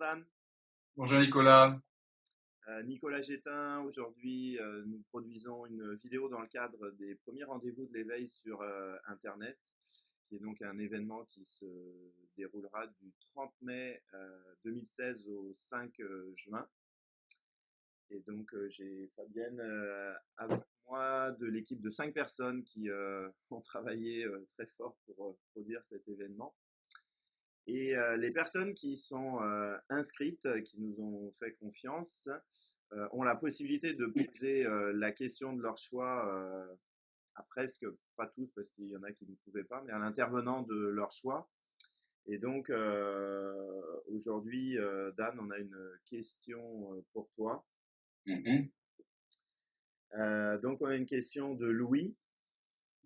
Dan. Bonjour Nicolas. Nicolas Gétin, aujourd'hui nous produisons une vidéo dans le cadre des premiers rendez-vous de l'éveil sur Internet, qui est donc un événement qui se déroulera du 30 mai 2016 au 5 juin. Et donc j'ai Fabienne avec moi de l'équipe de 5 personnes qui ont travaillé très fort pour produire cet événement. Et les personnes qui sont inscrites, qui nous ont fait confiance, ont la possibilité de poser la question de leur choix à presque, pas tous parce qu'il y en a qui ne pouvaient pas, mais à l'intervenant de leur choix. Et donc aujourd'hui, Dan, on a une question pour toi. Mhm. Donc on a une question de Louis.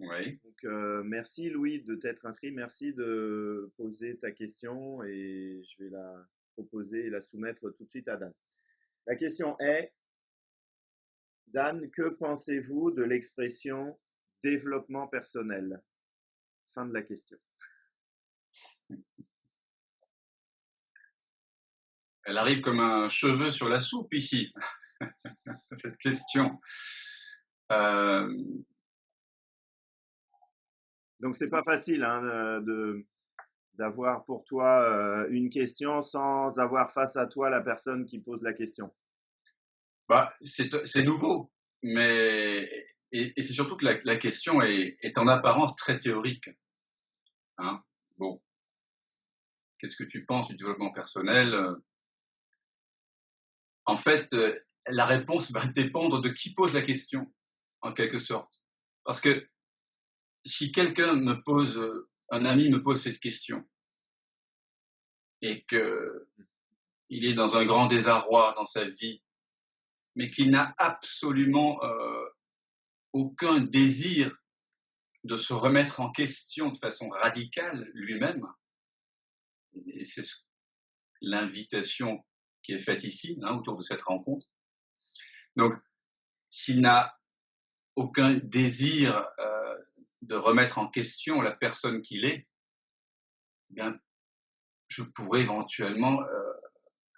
Oui. Donc merci Louis de t'être inscrit, merci de poser ta question et je vais la proposer et la soumettre tout de suite à Dan. La question est, Dan, que pensez-vous de l'expression développement personnel? Fin de la question. Elle arrive comme un cheveu sur la soupe ici, cette question. Donc c'est pas facile hein, d'avoir pour toi une question sans avoir face à toi la personne qui pose la question. C'est nouveau, mais et c'est surtout que la question est en apparence très théorique. Hein. Bon, qu'est-ce que tu penses du développement personnel? En fait, la réponse va dépendre de qui pose la question, en quelque sorte. Parce que si quelqu'un me pose, un ami me pose cette question, et que il est dans un grand désarroi dans sa vie, mais qu'il n'a absolument aucun désir de se remettre en question de façon radicale lui-même, et c'est l'invitation qui est faite ici, hein, autour de cette rencontre. Donc, s'il n'a aucun désir de remettre en question la personne qu'il est, eh bien, je pourrais éventuellement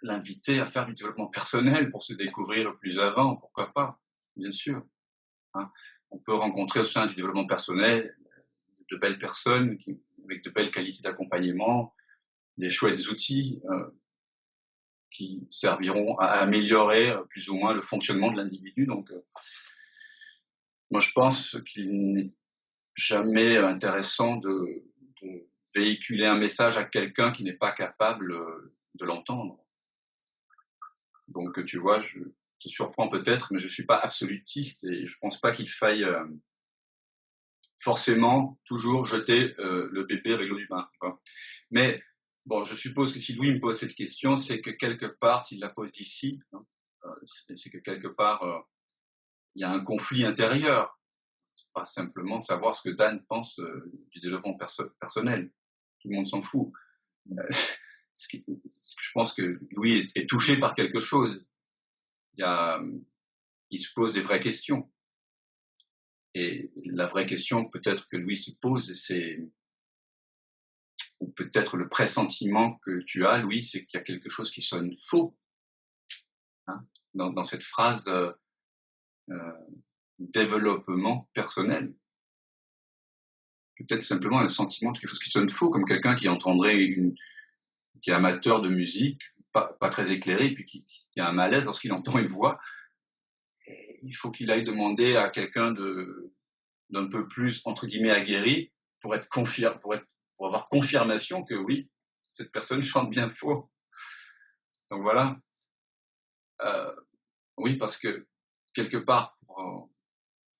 l'inviter à faire du développement personnel pour se découvrir plus avant, pourquoi pas, bien sûr. Hein. On peut rencontrer au sein du développement personnel de belles personnes avec de belles qualités d'accompagnement, des chouettes outils qui serviront à améliorer plus ou moins le fonctionnement de l'individu. Donc, moi, je pense qu'il n'est jamais intéressant de véhiculer un message à quelqu'un qui n'est pas capable de l'entendre. Donc, tu vois, je te surprends peut-être, mais je suis pas absolutiste et je pense pas qu'il faille forcément toujours jeter le bébé avec l'eau du bain. Quoi. Mais bon, je suppose que si Louis me pose cette question, c'est que quelque part, s'il la pose d'ici, hein, c'est que quelque part, il y a un conflit intérieur. C'est pas simplement savoir ce que Dan pense du développement personnel. Tout le monde s'en fout. Je pense que Louis est touché par quelque chose. Il se pose des vraies questions. Et la vraie question peut-être que Louis se pose, ou peut-être le pressentiment que tu as, Louis, c'est qu'il y a quelque chose qui sonne faux hein, dans cette phrase développement personnel. Peut-être simplement un sentiment de quelque chose qui sonne faux, comme quelqu'un qui qui est amateur de musique, pas très éclairé, puis qui a un malaise lorsqu'il entend une voix. Et il faut qu'il aille demander à quelqu'un d'un peu plus, entre guillemets, aguerri, pour avoir confirmation que oui, cette personne chante bien faux. Donc voilà. Oui, parce que quelque part, pour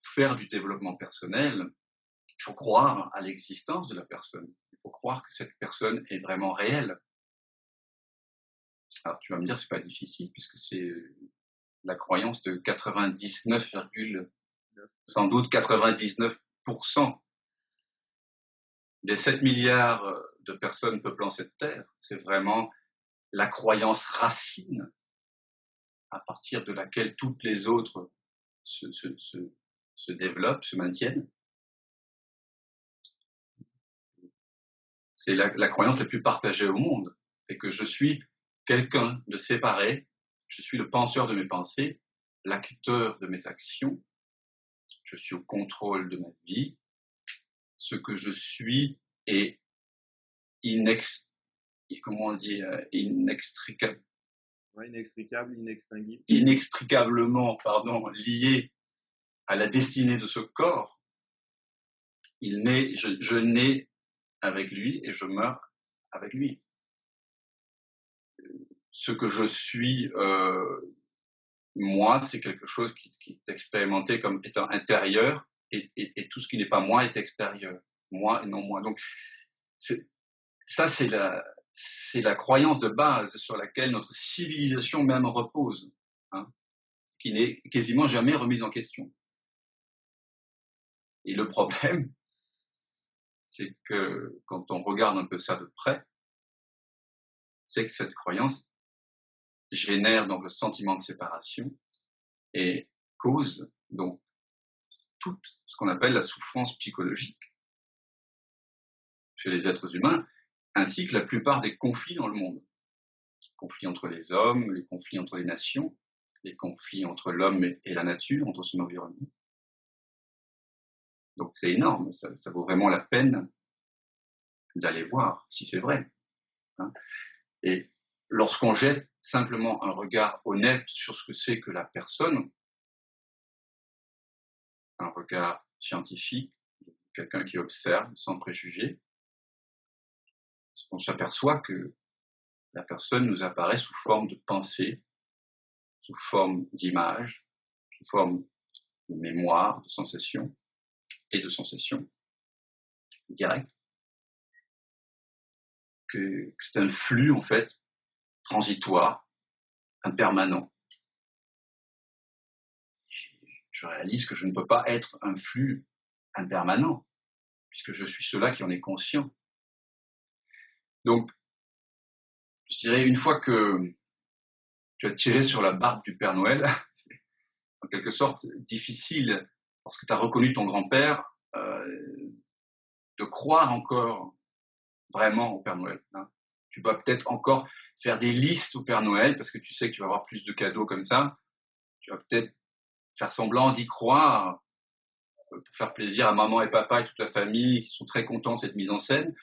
faire du développement personnel, il faut croire à l'existence de la personne. Il faut croire que cette personne est vraiment réelle. Alors tu vas me dire, c'est pas difficile puisque c'est la croyance de 99, sans doute 99% des 7 milliards de personnes peuplant cette terre. C'est vraiment la croyance racine à partir de laquelle toutes les autres se développent, se maintiennent. C'est la croyance la plus partagée au monde. C'est que je suis quelqu'un de séparé. Je suis le penseur de mes pensées, l'acteur de mes actions. Je suis au contrôle de ma vie. Ce que je suis est comment on dit, Ouais, inextricable, inextinguible. Inextricablement, lié à la destinée de ce corps. Je nais avec lui et je meurs avec lui. Ce que je suis, moi, c'est quelque chose qui est expérimenté comme étant intérieur et tout ce qui n'est pas moi est extérieur. Moi et non moi. Donc, c'est la croyance de base sur laquelle notre civilisation même repose, hein, qui n'est quasiment jamais remise en question. Et le problème, c'est que quand on regarde un peu ça de près, c'est que cette croyance génère donc le sentiment de séparation et cause donc tout ce qu'on appelle la souffrance psychologique chez les êtres humains, ainsi que la plupart des conflits dans le monde. Les conflits entre les hommes, les conflits entre les nations, les conflits entre l'homme et la nature, entre son environnement. Donc c'est énorme, ça vaut vraiment la peine d'aller voir si c'est vrai, hein. Et lorsqu'on jette simplement un regard honnête sur ce que c'est que la personne, un regard scientifique, quelqu'un qui observe sans préjugés, on s'aperçoit que la personne nous apparaît sous forme de pensée, sous forme d'image, sous forme de mémoire, de sensations et de sensations directes, que c'est un flux en fait transitoire, impermanent. Je réalise que je ne peux pas être un flux impermanent, puisque je suis cela qui en est conscient. Donc, je dirais, une fois que tu as tiré sur la barbe du Père Noël, c'est en quelque sorte difficile, parce que tu as reconnu ton grand-père, de croire encore vraiment au Père Noël, hein. Tu vas peut-être encore faire des listes au Père Noël, parce que tu sais que tu vas avoir plus de cadeaux comme ça. Tu vas peut-être faire semblant d'y croire, pour faire plaisir à maman et papa et toute la famille, qui sont très contents de cette mise en scène.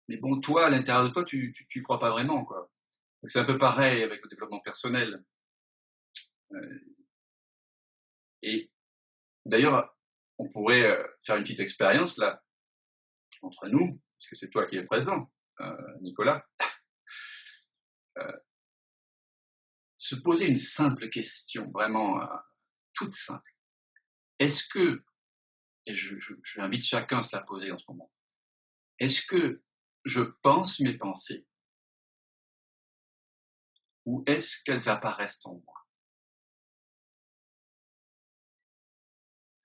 Mais bon, toi, à l'intérieur de toi, tu crois pas vraiment, quoi. Donc c'est un peu pareil avec le développement personnel. Et d'ailleurs, on pourrait faire une petite expérience là, entre nous, puisque c'est toi qui es présent, Nicolas. Se poser une simple question, vraiment toute simple. Est-ce que, et j'invite chacun à se la poser en ce moment, est-ce que je pense mes pensées ou est-ce qu'elles apparaissent en moi?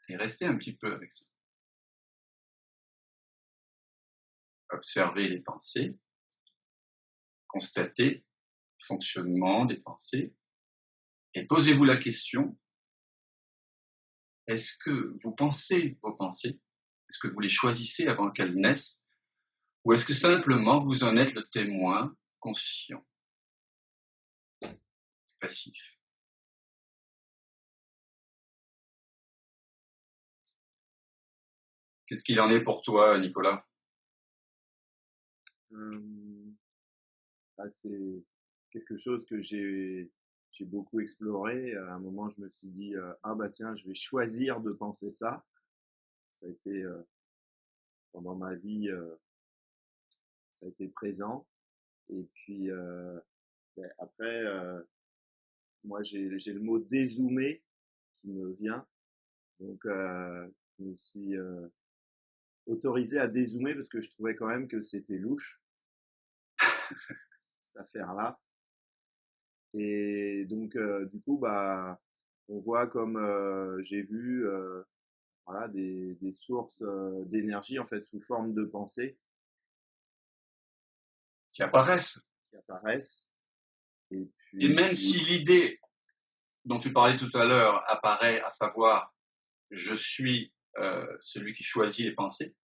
Et restez un petit peu avec ça. Observez les pensées, constatez le fonctionnement des pensées et posez-vous la question, est-ce que vous pensez vos pensées? Est-ce que vous les choisissez avant qu'elles naissent? Ou est-ce que simplement vous en êtes le témoin conscient, passif? Qu'est-ce qu'il en est pour toi, Nicolas? C'est quelque chose que j'ai beaucoup exploré. À un moment, je me suis dit, ah bah tiens, je vais choisir de penser ça. Ça a été pendant ma vie, ça a été présent. Et puis après, moi j'ai le mot dézoomer qui me vient. Donc je me suis autorisé à dézoomer parce que je trouvais quand même que c'était louche cette affaire-là. Et donc du coup bah on voit comme j'ai vu voilà des sources d'énergie en fait sous forme de pensée Qui apparaissent. qui apparaissent. Et Et puis même si l'idée dont tu parlais tout à l'heure apparaît, à savoir je suis celui qui choisit les pensées,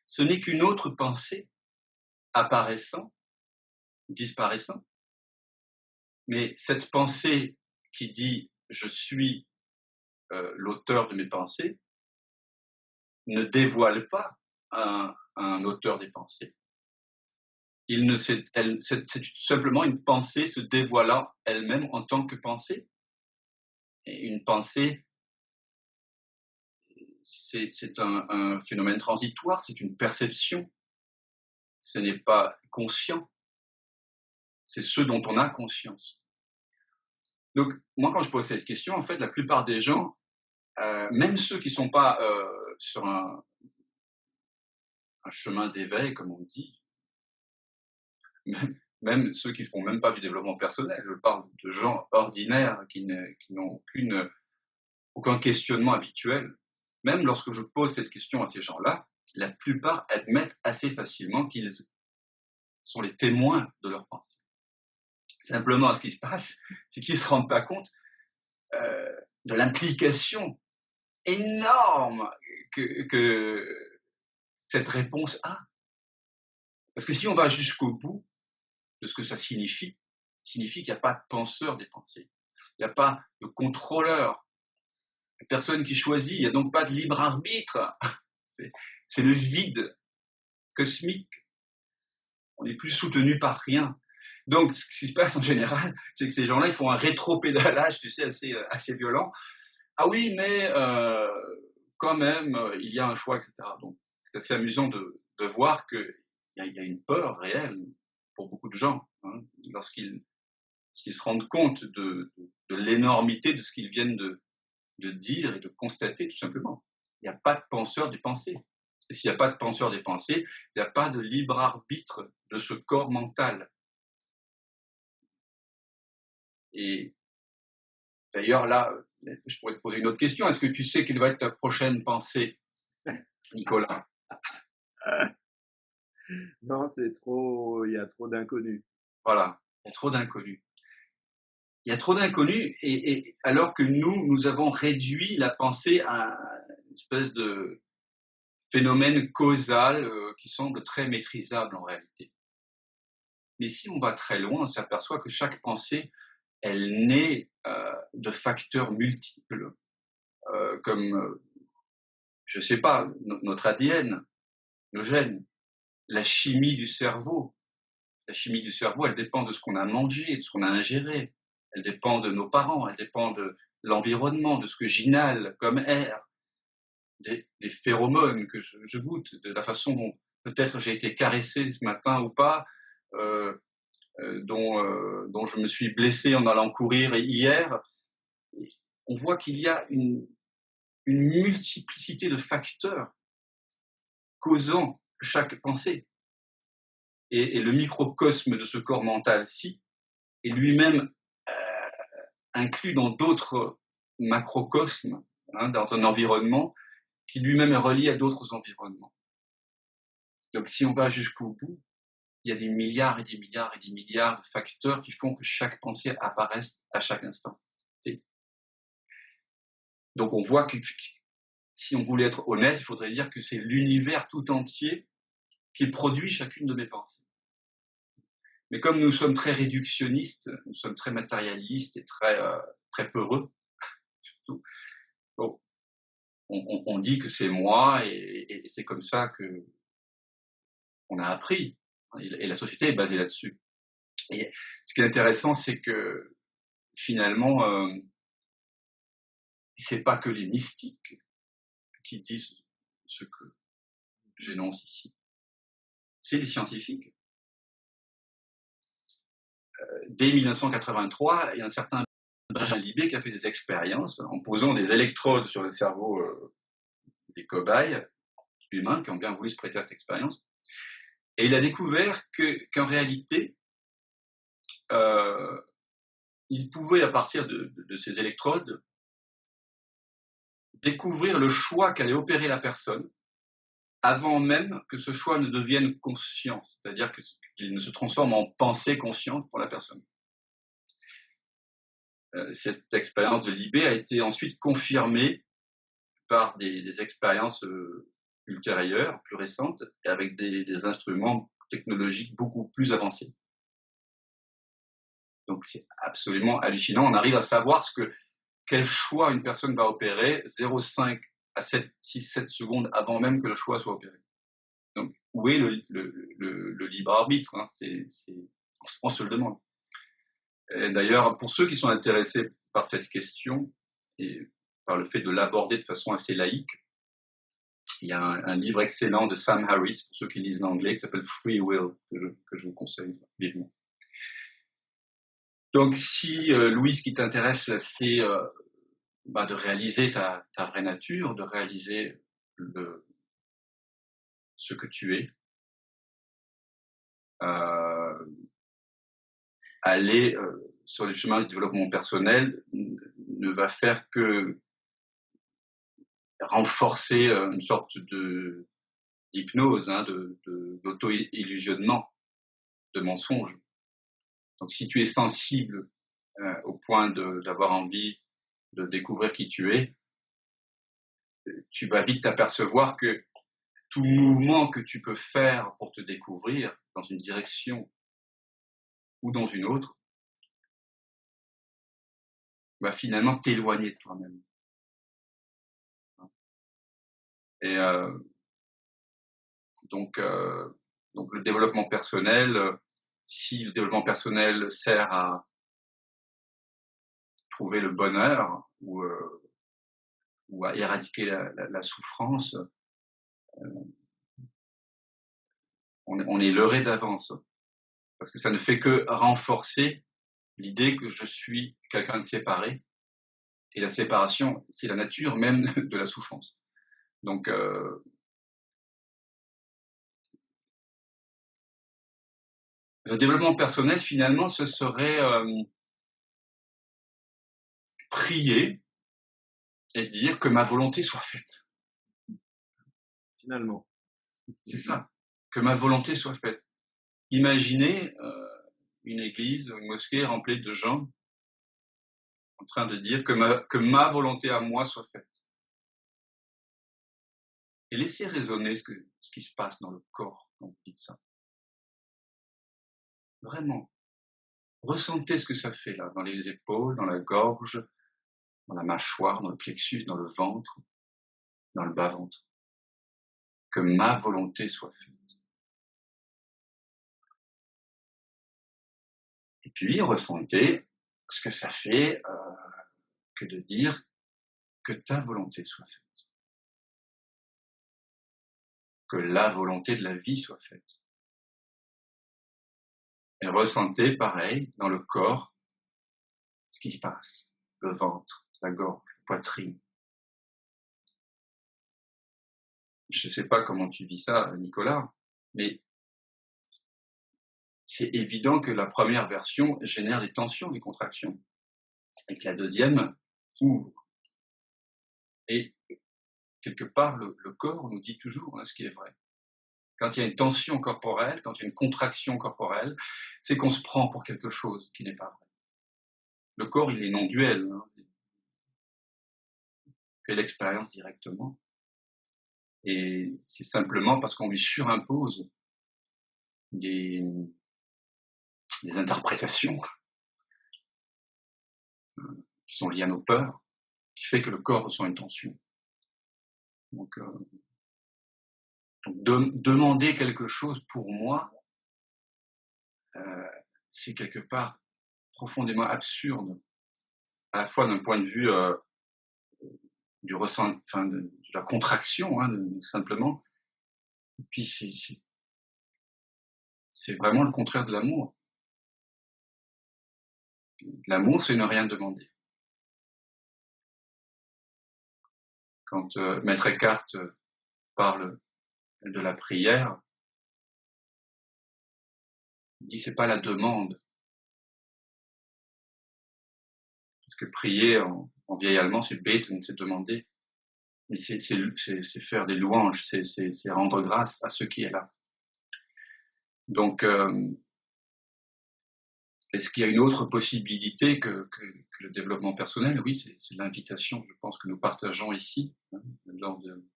ce n'est qu'une autre pensée apparaissant, disparaissant, Mais cette pensée qui dit « je suis l'auteur de mes pensées » ne dévoile pas un auteur des pensées. C'est simplement une pensée se dévoilant elle-même en tant que pensée. Et une pensée, c'est un phénomène transitoire, c'est une perception. Ce n'est pas conscient. C'est ce dont on a conscience. Donc, moi, quand je pose cette question, en fait, la plupart des gens, même ceux qui ne sont pas sur un chemin d'éveil, comme on dit, même ceux qui ne font même pas du développement personnel, je parle de gens ordinaires qui n'ont aucun questionnement habituel. Même lorsque je pose cette question à ces gens-là, la plupart admettent assez facilement qu'ils sont les témoins de leurs pensées. Simplement, ce qui se passe, c'est qu'ils ne se rendent pas compte de l'implication énorme que cette réponse a. Parce que si on va jusqu'au bout de ce que ça signifie qu'il n'y a pas de penseur des pensées. Il n'y a pas de contrôleur. Personne qui choisit. Il n'y a donc pas de libre arbitre. C'est le vide cosmique. On n'est plus soutenu par rien. Donc, ce qui se passe en général, c'est que ces gens-là, ils font un rétropédalage, tu sais, assez violent. Ah oui, mais quand même, il y a un choix, etc. Donc, c'est assez amusant de voir qu'il y a une peur réelle pour beaucoup de gens, hein, lorsqu'ils se rendent compte de l'énormité de ce qu'ils viennent de dire et de constater, tout simplement. Il n'y a pas de penseur des pensées. Et s'il n'y a pas de penseur des pensées, il n'y a pas de libre arbitre de ce corps mental. Et d'ailleurs, là, je pourrais te poser une autre question. Est-ce que tu sais quelle va être ta prochaine pensée, Nicolas? Non, il y a trop d'inconnus. Voilà, il y a trop d'inconnus. Il y a trop d'inconnus, et alors que nous avons réduit la pensée à une espèce de phénomène causal qui semble très maîtrisable en réalité. Mais si on va très loin, on s'aperçoit que chaque pensée, elle naît de facteurs multiples, comme, je ne sais pas, notre ADN, nos gènes, la chimie du cerveau. La chimie du cerveau, elle dépend de ce qu'on a mangé, de ce qu'on a ingéré. Elle dépend de nos parents, elle dépend de l'environnement, de ce que j'inhale comme air, des phéromones que je goûte, de la façon dont peut-être j'ai été caressé ce matin ou pas, dont je me suis blessé en allant courir hier. On voit qu'il y a une multiplicité de facteurs causant chaque pensée. Et le microcosme de ce corps mental-ci est lui-même inclus dans d'autres macrocosmes, hein, dans un environnement qui lui-même est relié à d'autres environnements. Donc si on va jusqu'au bout, il y a des milliards et des milliards et des milliards de facteurs qui font que chaque pensée apparaisse à chaque instant. Donc on voit que si on voulait être honnête, il faudrait dire que c'est l'univers tout entier qui produit chacune de mes pensées. Mais comme nous sommes très réductionnistes, nous sommes très matérialistes et très peureux, surtout, bon, on dit que c'est moi et c'est comme ça que on a appris. Et la société est basée là-dessus. Et ce qui est intéressant, c'est que finalement, c'est pas que les mystiques qui disent ce que j'énonce ici. C'est les scientifiques. Dès 1983, il y a un certain Benjamin Libet qui a fait des expériences en posant des électrodes sur le cerveau des cobayes humains qui ont bien voulu se prêter à cette expérience. Et il a découvert qu'en réalité, il pouvait, à partir de ces électrodes, découvrir le choix qu'allait opérer la personne avant même que ce choix ne devienne conscient, c'est-à-dire qu'il ne se transforme en pensée consciente pour la personne. Cette expérience de Libet a été ensuite confirmée par des expériences ultérieures, plus récentes, et avec des instruments technologiques beaucoup plus avancés. Donc c'est absolument hallucinant. On arrive à savoir quel choix une personne va opérer 0,5 à 6-7 secondes avant même que le choix soit opéré. Donc où est le libre arbitre, hein, on se le demande. Et d'ailleurs, pour ceux qui sont intéressés par cette question et par le fait de l'aborder de façon assez laïque, il y a un livre excellent de Sam Harris, pour ceux qui lisent l'anglais, qui s'appelle Free Will, que je vous conseille vivement. Donc si, Louise, ce qui t'intéresse, c'est de réaliser ta vraie nature, de réaliser ce que tu es, aller sur les chemins du développement personnel ne va faire que renforcer une sorte d'hypnose, hein, d'auto-illusionnement, de mensonge. Donc si tu es sensible au point d'avoir envie de découvrir qui tu es, tu vas vite t'apercevoir que tout mouvement que tu peux faire pour te découvrir dans une direction ou dans une autre va finalement t'éloigner de toi-même. Et donc le développement personnel, si le développement personnel sert à trouver le bonheur ou à éradiquer la souffrance, on est leurré d'avance, parce que ça ne fait que renforcer l'idée que je suis quelqu'un de séparé, et la séparation, c'est la nature même de la souffrance. Donc le développement personnel, finalement, ce serait prier et dire que ma volonté soit faite. Finalement. C'est ça, que ma volonté soit faite. Imaginez une église, une mosquée remplie de gens en train de dire que ma volonté à moi soit faite. Et laissez résonner ce qui se passe dans le corps quand vous dites ça. Vraiment. Ressentez ce que ça fait là, dans les épaules, dans la gorge, dans la mâchoire, dans le plexus, dans le ventre, dans le bas-ventre. Que ma volonté soit faite. Et puis, ressentez ce que ça fait que de dire que ta volonté soit faite. Que la volonté de la vie soit faite. Et ressentez, pareil, dans le corps, ce qui se passe. Le ventre, la gorge, la poitrine. Je ne sais pas comment tu vis ça, Nicolas, mais c'est évident que la première version génère des tensions, des contractions, et que la deuxième ouvre. Et quelque part, le corps nous dit toujours ce qui est vrai. Quand il y a une tension corporelle, quand il y a une contraction corporelle, c'est qu'on se prend pour quelque chose qui n'est pas vrai. Le corps, il est non-duel. Hein. Il fait l'expérience directement. Et c'est simplement parce qu'on lui surimpose des interprétations qui sont liées à nos peurs, qui fait que le corps ressent une tension. Donc demander quelque chose pour moi, c'est quelque part profondément absurde, à la fois d'un point de vue du ressent, enfin de la contraction, hein, simplement. Et puis c'est vraiment le contraire de l'amour. L'amour, c'est ne rien demander. Quand Maître Eckhart parle de la prière, il dit c'est pas la demande. Parce que prier en vieil allemand, c'est beten, c'est demander. Mais c'est faire des louanges, c'est rendre grâce à ce qui est là. Donc, est-ce qu'il y a une autre possibilité que le développement personnel? Oui, c'est l'invitation, je pense, que nous partageons ici, hein, lors de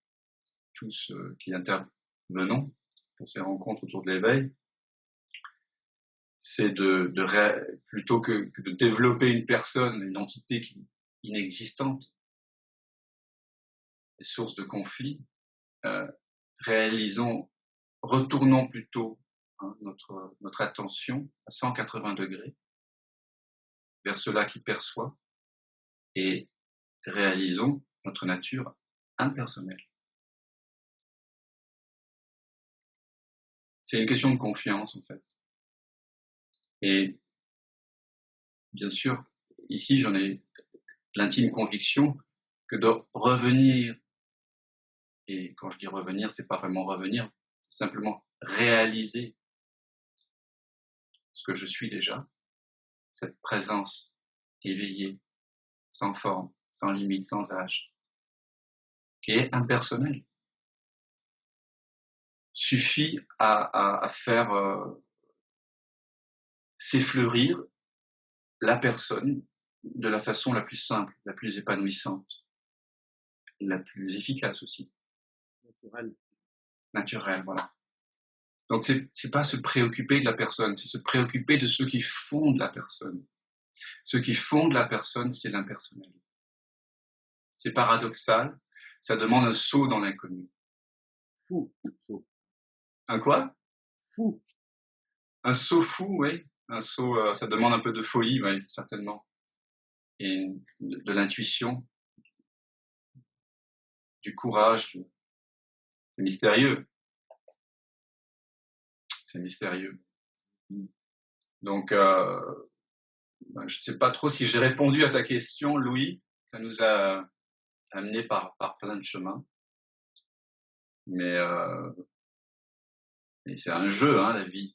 tous qui intervenons pour ces rencontres autour de l'éveil. c'est plutôt que de développer une personne, une entité inexistante, des sources de conflits, retournons plutôt notre attention à 180 degrés vers cela qui perçoit et réalisons notre nature impersonnelle. C'est une question de confiance en fait. Et bien sûr, ici j'en ai l'intime conviction que de revenir, et quand je dis revenir, c'est pas vraiment revenir, c'est simplement réaliser ce que je suis déjà, cette présence éveillée, sans forme, sans limite, sans âge, qui est impersonnelle, suffit à faire s'effleurir la personne de la façon la plus simple, la plus épanouissante, la plus efficace aussi. Naturelle, voilà. Donc c'est pas se préoccuper de la personne, c'est se préoccuper de ceux qui fondent la personne. Ceux qui fondent la personne, c'est l'impersonnel. C'est paradoxal, ça demande un saut dans l'inconnu. Fou, saut. Un quoi? Fou. Un saut fou, oui. Un saut, ça demande un peu de folie, oui, certainement. Et de l'intuition, du courage. C'est mystérieux. C'est mystérieux. Donc, je ne sais pas trop si j'ai répondu à ta question, Louis. Ça nous a amené par plein de chemins. Mais c'est un jeu, hein, la vie.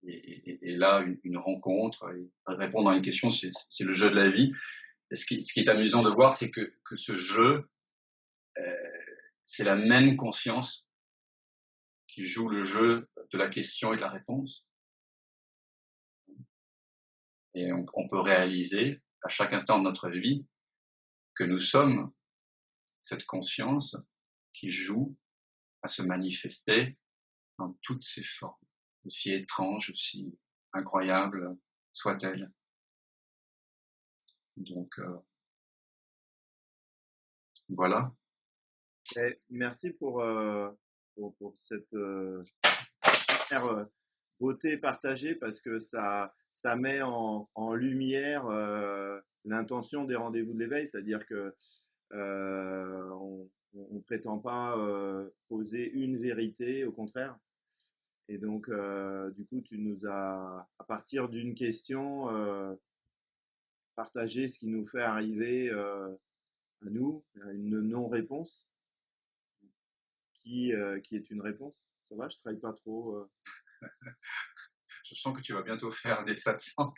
Et là, une rencontre, et répondre à une question, c'est le jeu de la vie. Et ce qui est amusant de voir, c'est que ce jeu, c'est la même conscience qui joue le jeu de la question et de la réponse. Et on peut réaliser à chaque instant de notre vie que nous sommes cette conscience qui joue à se manifester dans toutes ses formes, aussi étranges, aussi incroyables soient-elles. Donc, voilà. Et merci pour cette beauté partagée, parce que ça met en lumière l'intention des rendez-vous de l'éveil, c'est-à-dire que on ne prétend pas poser une vérité, au contraire. Et donc, du coup, tu nous as, à partir d'une question, partagé ce qui nous fait arriver à nous, à une non-réponse, qui est une réponse. Ça va, je travaille pas trop. Je sens que tu vas bientôt faire des satsangs.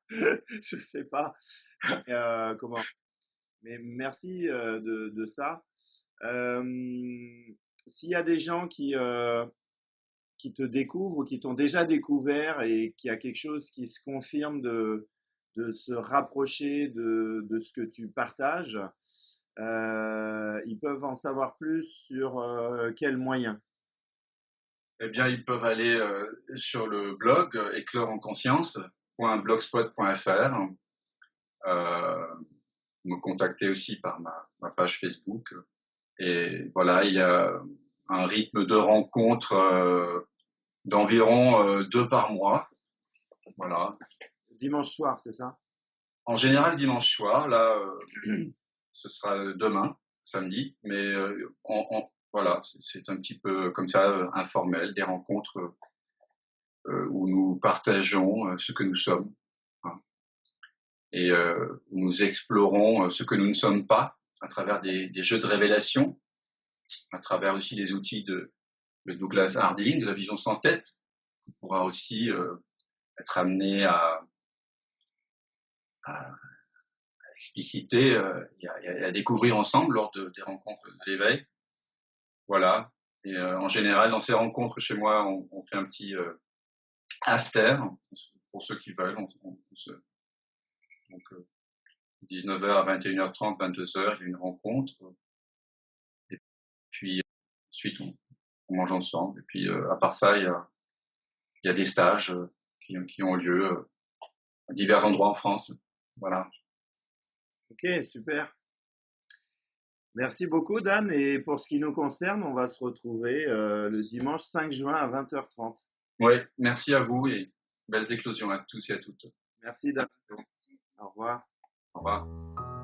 Je sais pas comment. Mais merci de ça. S'il y a des gens qui te découvrent ou qui t'ont déjà découvert et qu'il y a quelque chose qui se confirme de se rapprocher de ce que tu partages, ils peuvent en savoir plus sur quels moyens. Eh bien, ils peuvent aller sur le blog éclairenconscience.blogspot.fr, me contacter aussi par ma page Facebook. Et voilà, il y a un rythme de rencontre d'environ 2 par mois. Voilà. Dimanche soir, c'est ça? En général, dimanche soir. Là, ce sera demain, samedi. Mais voilà, c'est un petit peu comme ça, informel, des rencontres où nous partageons ce que nous sommes. Hein, et où nous explorons ce que nous ne sommes pas à travers des jeux de révélation, à travers aussi les outils de Douglas Harding, de la vision sans tête, on pourra aussi être amené à expliciter et à découvrir ensemble lors des rencontres de l'éveil. Voilà. Et en général, dans ces rencontres chez moi, on fait un petit after, pour ceux qui veulent. Donc 19h à 21h30, 22h, il y a une rencontre. Et puis ensuite, on mange ensemble. Et puis à part ça, il y a il y a des stages qui ont lieu à divers endroits en France. Voilà. Ok, super. Merci beaucoup, Dan. Et pour ce qui nous concerne, on va se retrouver le dimanche 5 juin à 20h30. Oui, merci à vous et belles éclosions à tous et à toutes. Merci, Dan. Au revoir. Au revoir.